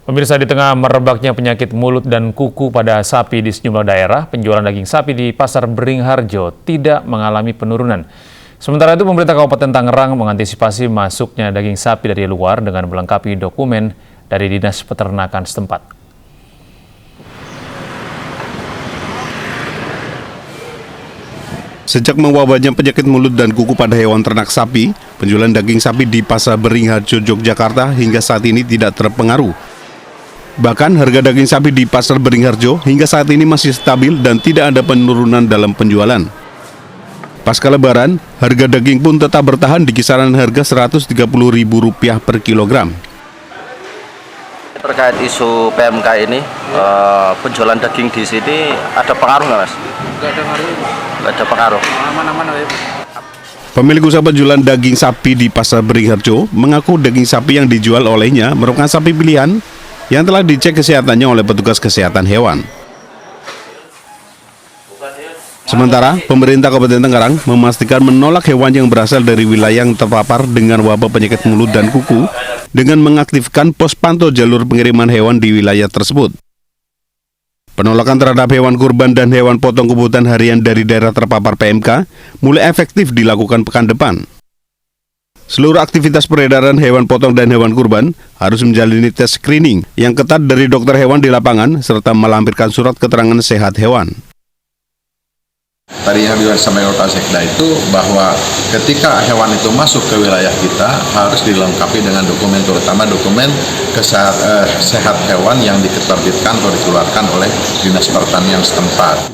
Pemirsa, di tengah merebaknya penyakit mulut dan kuku pada sapi di sejumlah daerah, penjualan daging sapi di Pasar Beringharjo tidak mengalami penurunan. Sementara itu, pemerintah Kabupaten Tangerang mengantisipasi masuknya daging sapi dari luar dengan melengkapi dokumen dari Dinas Peternakan setempat. Sejak mewabahnya penyakit mulut dan kuku pada hewan ternak sapi, penjualan daging sapi di Pasar Beringharjo, Yogyakarta hingga saat ini tidak terpengaruh. Bahkan harga daging sapi di Pasar Beringharjo hingga saat ini masih stabil dan tidak ada penurunan dalam penjualan. Pasca Lebaran, harga daging pun tetap bertahan di kisaran harga Rp130.000 per kilogram. Terkait isu PMK ini, penjualan daging di sini ada pengaruh nggak, Mas? Nggak ada pengaruh. Nggak ada pengaruh. Aman-aman aja. Pemilik usaha penjualan daging sapi di Pasar Beringharjo mengaku daging sapi yang dijual olehnya merupakan sapi pilihan yang telah dicek kesehatannya oleh petugas kesehatan hewan. Sementara, pemerintah Kabupaten Tangerang memastikan menolak hewan yang berasal dari wilayah yang terpapar dengan wabah penyakit mulut dan kuku dengan mengaktifkan pos pantau jalur pengiriman hewan di wilayah tersebut. Penolakan terhadap hewan kurban dan hewan potong kebutuhan harian dari daerah terpapar PMK mulai efektif dilakukan pekan depan. Seluruh aktivitas peredaran hewan potong dan hewan kurban harus menjalani tes screening yang ketat dari dokter hewan di lapangan serta melampirkan surat keterangan sehat hewan. Tadi yang disampaikan Pak Sekda itu bahwa ketika hewan itu masuk ke wilayah kita harus dilengkapi dengan dokumen, terutama dokumen sehat hewan yang diterbitkan atau dikeluarkan oleh Dinas Pertanian setempat.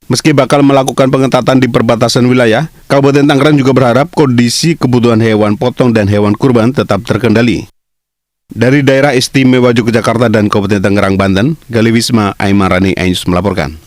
Meski bakal melakukan pengetatan di perbatasan wilayah, Kabupaten Tangerang juga berharap kondisi kebutuhan hewan potong dan hewan kurban tetap terkendali. Dari Daerah Istimewa Yogyakarta dan Kabupaten Tangerang, Banten, Gali Wisma, Aimarani Ainus melaporkan.